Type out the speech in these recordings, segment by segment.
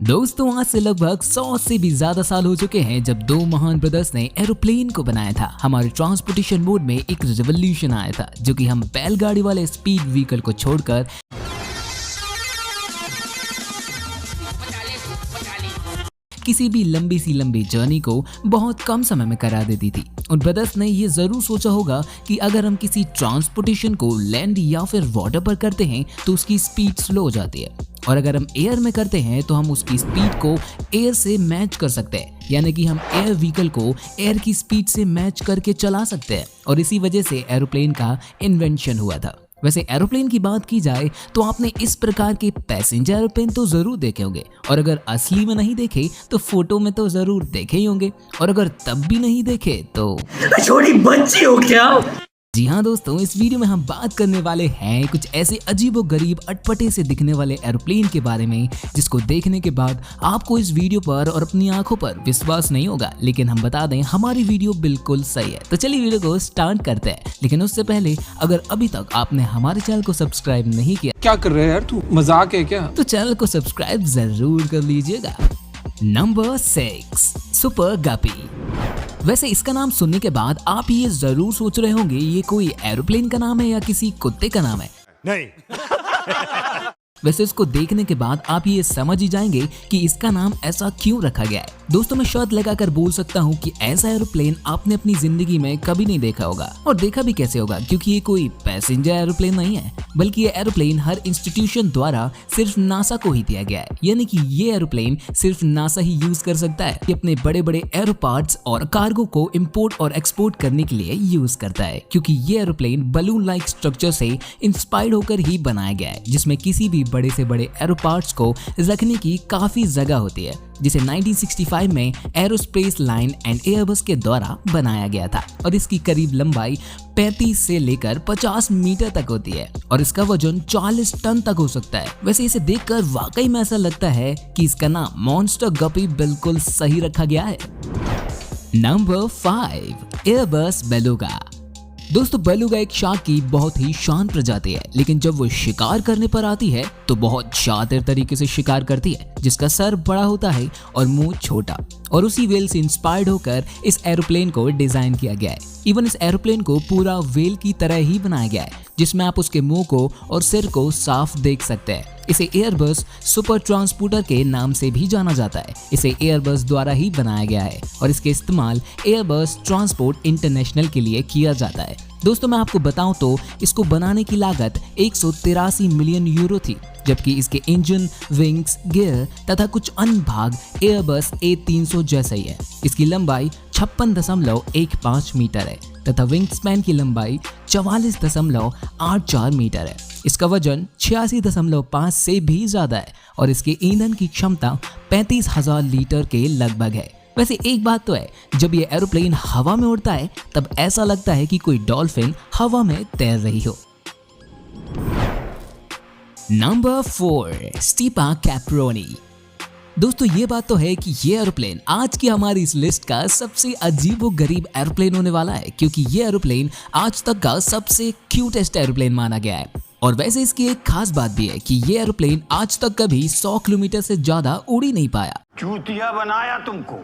दोस्तों आज से लगभग 100 से भी ज्यादा साल हो चुके हैं जब दो महान ब्रदर्स ने एरोप्लेन को बनाया था। हमारे ट्रांसपोर्टेशन मोड में एक रिवॉल्यूशन आया था जो कि हम बैलगाड़ी वाले स्पीड व्हीकल को छोड़कर किसी भी लंबी जर्नी को बहुत कम समय में करा देती थी। उन ब्रदर्स ने ये जरूर सोचा होगा कि अगर हम किसी ट्रांसपोर्टेशन को लैंड या फिर वाटर पर करते हैं तो उसकी स्पीड स्लो हो जाती है, और अगर हम एयर में करते हैं तो हम उसकी स्पीड को एयर से मैच कर सकते हैं, यानी कि हम एयर व्हीकल को एयर की स्पीड से मैच करके चला सकते हैं। और इसी वजह से एरोप्लेन का इन्वेंशन हुआ था। वैसे एरोप्लेन की बात की जाए तो आपने इस प्रकार के पैसेंजर एरोप्लेन तो जरूर देखे होंगे, और अगर असली में नहीं देखे तो फोटो में तो जरूर देखे ही होंगे, और अगर तब भी नहीं देखे तो छोटी बच्ची हो क्या? जी हाँ दोस्तों, इस वीडियो में हम बात करने वाले हैं कुछ ऐसे अजीबोगरीब अटपटे से दिखने वाले एरोप्लेन के बारे में जिसको देखने के बाद आपको इस वीडियो पर और अपनी आंखों पर विश्वास नहीं होगा। लेकिन हम बता दें हमारी वीडियो बिल्कुल सही है। तो चलिए वीडियो को स्टार्ट करते हैं, लेकिन उससे पहले अगर अभी तक आपने हमारे चैनल को सब्सक्राइब नहीं किया, क्या कर रहे हैं यार, तू मजाक है क्या? तो चैनल को सब्सक्राइब जरूर कर लीजिएगा। Number 6, super Guppy. वैसे इसका नाम सुनने के बाद आप ये जरूर सोच रहे होंगे ये कोई एरोप्लेन का नाम है या किसी कुत्ते का नाम है। नहीं। वैसे इसको देखने के बाद आप ये समझ ही जाएंगे कि इसका नाम ऐसा क्यों रखा गया है। दोस्तों मैं शर्त लगाकर बोल सकता हूँ कि ऐसा एरोप्लेन आपने अपनी जिंदगी में कभी नहीं देखा होगा, और देखा भी कैसे होगा क्योंकि ये कोई पैसेंजर एरोप्लेन नहीं है, बल्कि ये एरोप्लेन हर इंस्टीट्यूशन द्वारा सिर्फ नासा को ही दिया गया है। यानी कि ये एरोप्लेन सिर्फ नासा ही यूज कर सकता है। ये अपने बड़े बड़े एरो पार्ट्स और कार्गो को इम्पोर्ट और एक्सपोर्ट करने के लिए यूज करता है, क्योंकि ये एरोप्लेन बलून लाइक स्ट्रक्चर से इंस्पायर्ड होकर ही बनाया गया है, जिसमें किसी भी बड़े से बड़े एरो पार्ट्स को रखने की काफी जगह होती है, जिसे 1965 में एरोस्पेस लाइन एंड एयरबस के द्वारा बनाया गया था। और इसकी करीब लंबाई 35 से लेकर 50 मीटर तक होती है, और इसका वजन 40 टन तक हो सकता है। वैसे इसे देखकर वाकई में ऐसा लगता है कि इसका नाम मॉन्स्टर गपी बिल्कुल सही रखा गया है। Number 5, Airbus beluga. दोस्तों बेलुगा एक शार्क की बहुत ही शांत प्रजाति है, लेकिन जब वो शिकार करने पर आती है तो बहुत शातिर तरीके से शिकार करती है, जिसका सर बड़ा होता है और मुंह छोटा। और उसी वेल से इंस्पायर्ड होकर इस एरोप्लेन को डिजाइन किया गया है। इवन इस एरोप्लेन को पूरा वेल की तरह ही बनाया गया है, जिसमें आप उसके मुंह को और सिर को साफ देख सकते हैं। इसे एयरबस सुपर ट्रांसपोर्टर के नाम से भी जाना जाता है। इसे एयरबस द्वारा ही बनाया गया है और इसके इस्तेमाल एयरबस ट्रांसपोर्ट इंटरनेशनल के लिए किया जाता है। दोस्तों मैं आपको बताऊं तो इसको बनाने की लागत 183 मिलियन यूरो थी, जबकि इसके इंजन, विंग्स, गियर तथा कुछ अन्य भाग एयरबस A300 जैसा ही है। इसकी लंबाई 56.15 मीटर है तथा विंग स्पैन की लंबाई 44.84 मीटर है। इसका वजन 86.5 से भी ज्यादा है और इसके ईंधन की क्षमता 35,000 लीटर के लगभग है। वैसे एक बात तो है, जब ये एरोप्लेन हवा में उड़ता है तब ऐसा लगता है कि कोई डॉल्फिन हवा में तैर रही हो। नंबर 4, स्टीपा कैपरोनी। दोस्तों ये बात तो है कि ये एरोप्लेन आज की हमारी इस लिस्ट का सबसे अजीबोगरीब एरोप्लेन होने वाला है, क्योंकि ये एरोप्लेन आज तक का सबसे क्यूटेस्ट एरोप्लेन माना गया है। और वैसे इसकी एक खास बात भी है कि ये एरोप्लेन आज तक कभी 100 किलोमीटर से ज्यादा उड़ ही नहीं पाया। चूतिया बनाया तुमको।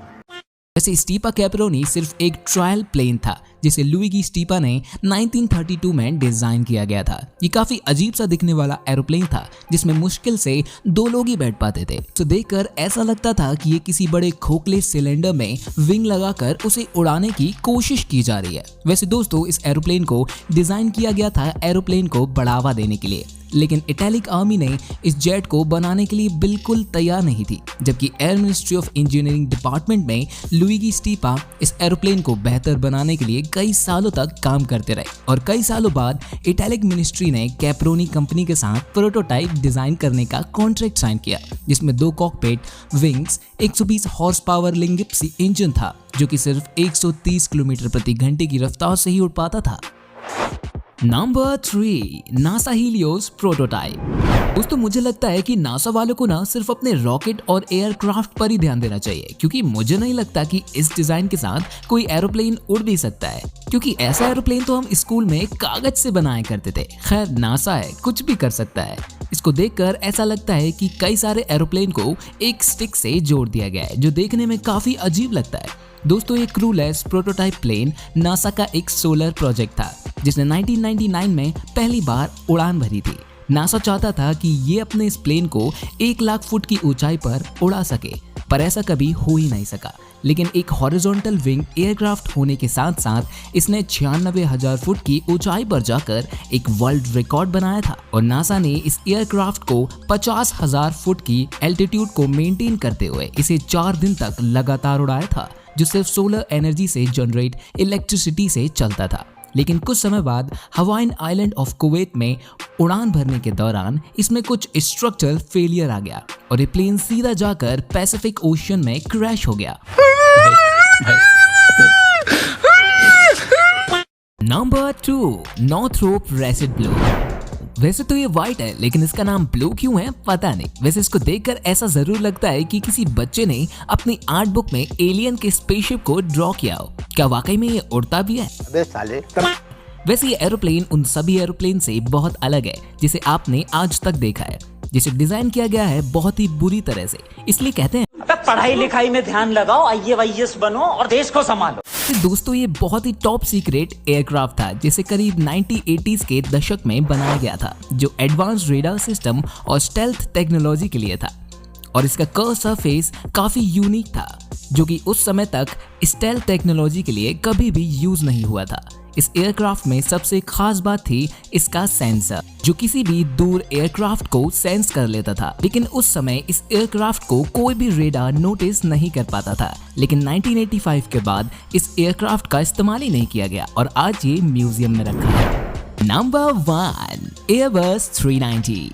वैसे स्टीपा कैपरोनी सिर्फ एक ट्रायल प्लेन था जिसे लुइगी स्टीपा ने 1932 में डिजाइन किया गया था। ये काफी अजीब सा दिखने वाला एरोप्लेन था जिसमें मुश्किल से 2 लोग ही बैठ पाते थे। तो देखकर ऐसा लगता था कि ये किसी बड़े खोखले सिलेंडर में विंग लगाकर उसे उड़ाने की कोशिश की जा रही है। वैसे दोस्तों इस एरोप्लेन को डिजाइन किया गया था एरोप्लेन को बढ़ावा देने के लिए, लेकिन इटैलिक आर्मी ने इस जेट को बनाने के लिए बिल्कुल तैयार नहीं थी, जबकि air ministry of engineering department में लुइगी स्टीपा इस एरोप्लेन को बेहतर बनाने के लिए कई सालों तक काम करते रहे। और कई सालों बाद इटैलिक मिनिस्ट्री ने कैपरोनी कंपनी के साथ प्रोटोटाइप डिजाइन करने का कॉन्ट्रैक्ट साइन किया, जिसमें 2 कॉकपिट, विंग्स, 120 हॉर्स पावर लिंगिप्सी इंजन था जो कि सिर्फ 130 किलोमीटर प्रति घंटे की रफ्तार से ही उड़ पाता था। Number 3, NASA Helios prototype. दोस्तों मुझे लगता है कि नासा वालों को ना सिर्फ अपने रॉकेट और एयरक्राफ्ट पर ही ध्यान देना चाहिए, क्योंकि मुझे नहीं लगता कि इस डिजाइन के साथ कोई एरोप्लेन उड़ भी सकता है, क्योंकि ऐसा एरोप्लेन तो हम स्कूल में कागज से बनाया करते थे। खैर नासा है, कुछ भी कर सकता है। इसको देखकर ऐसा लगता है कि कई सारे एरोप्लेन को एक स्टिक से जोड़ दिया गया है, जो देखने में काफी अजीब लगता है। दोस्तों ये क्रूलेस प्रोटोटाइप प्लेन नासा का एक सोलर प्रोजेक्ट था, जिसने 1999 में पहली बार उड़ान भरी थी। नासा चाहता था कि ये अपने इस प्लेन को 1 लाख फुट की ऊंचाई पर उड़ा सके, पर ऐसा कभी हो ही नहीं सका। लेकिन एक हॉरिजॉन्टल विंग एयरक्राफ्ट होने के साथ साथ इसने 96,000 फुट की ऊंचाई पर जाकर एक वर्ल्ड रिकॉर्ड बनाया था। और नासा ने इस एयरक्राफ्ट को 50,000 फुट की एल्टीट्यूड को मेंटेन करते हुए इसे 4 दिन तक लगातार उड़ाया था, जो सिर्फ सोलर एनर्जी से जनरेट इलेक्ट्रिसिटी से चलता था। लेकिन कुछ समय बाद हवाईन आइलैंड ऑफ कुवैत में उड़ान भरने के दौरान इसमें कुछ स्ट्रक्चरल फेलियर आ गया और ये प्लेन सीधा जाकर पैसिफिक ओशन में क्रैश हो गया। नंबर 2, नॉर्थरोप रेसिड ब्लू। वैसे तो ये व्हाइट है, लेकिन इसका नाम ब्लू क्यों है पता नहीं। वैसे इसको देखकर ऐसा जरूर लगता है कि किसी बच्चे ने अपनी आर्ट बुक में एलियन के स्पेसशिप को ड्रॉ किया हो। क्या वाकई में ये उड़ता भी है? अबे साले। वैसे ये एरोप्लेन उन सभी एरोप्लेन से बहुत अलग है जिसे आपने आज तक देखा है, जिसे डिजाइन किया गया है बहुत ही बुरी तरह से। इसलिए कहते हैं अबे पढ़ाई लिखाई में ध्यान लगाओ, IAS बनो और देश को संभालो। दोस्तों ये बहुत ही टॉप सीक्रेट एयरक्राफ्ट था, जिसे करीब 1980s के दशक में बनाया गया था, जो एडवांस रेडार सिस्टम और स्टेल्थ टेक्नोलॉजी के लिए था। और इसका कर्व सरफेस काफी यूनिक था, जो कि उस समय तक स्टेल्थ टेक्नोलॉजी के लिए कभी भी यूज नहीं हुआ था। इस एयरक्राफ्ट में सबसे खास बात थी इसका सेंसर, जो किसी भी दूर एयरक्राफ्ट को सेंस कर लेता था। लेकिन उस समय इस एयरक्राफ्ट को कोई भी रेडार नोटिस नहीं कर पाता था। लेकिन 1985 के बाद इस एयरक्राफ्ट का इस्तेमाल ही नहीं किया गया और आज ये म्यूजियम में रखा है। Number 1, Airbus 390।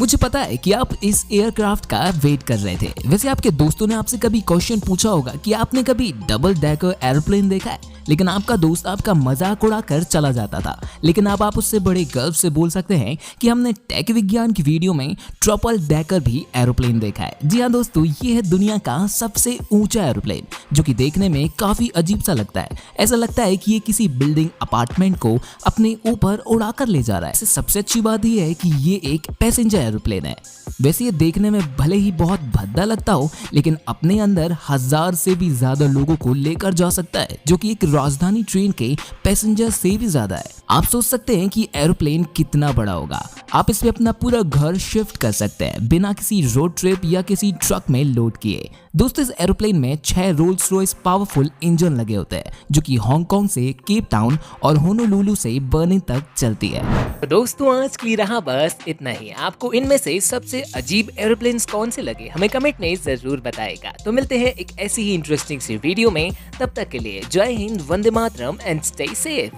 मुझे पता है कि आप इस एयरक्राफ्ट का वेट कर रहे थे। वैसे आपके दोस्तों ने आपसे कभी क्वेश्चन पूछा होगा कि आपने कभी डबल डेकर एरोप्लेन देखा है, लेकिन आपका दोस्त आपका मजाक उड़ाकर चला जाता था। लेकिन अब आप उससे बड़े गर्व से बोल सकते हैं कि हमने टेक विज्ञान की वीडियो में ट्रिपल डेकर भी एरोप्लेन देखा है। जी हाँ दोस्तों, ये है दुनिया का सबसे ऊंचा एरोप्लेन, जो कि देखने में काफी अजीब सा लगता है। ऐसा लगता है कि ये किसी बिल्डिंग अपार्टमेंट को अपने ऊपर उड़ाकर ले जा रहा है। सबसे अच्छी बात यह है कि ये एक पैसेंजर एरोप्लेन है। वैसे ये देखने में भले ही बहुत भद्दा लगता हो, लेकिन अपने अंदर 1000 से भी ज्यादा लोगों को लेकर जा सकता है, जो कि एक राजधानी ट्रेन के पैसेंजर से भी ज्यादा है। आप सोच सकते हैं कि एरोप्लेन कितना बड़ा होगा। आप इसमें अपना पूरा घर शिफ्ट कर सकते हैं बिना किसी रोड ट्रिप या किसी ट्रक में लोड किए। दोस्तों इस एरोप्लेन में 6 रोल्स रॉयस पावरफुल इंजन लगे होते हैं, जो कि हांगकांग से केप टाउन और होनोलुलु से बर्लिन तक चलती है। तो दोस्तों आज के लिए रहा बस इतना ही। आपको इनमें से सबसे अजीब एरोप्लेन्स कौन से लगे हमें कमेंट में जरूर बताएगा। तो मिलते हैं एक ऐसी ही इंटरेस्टिंग सी वीडियो में, तब तक के लिए जय Hind, Vande Mataram and stay safe.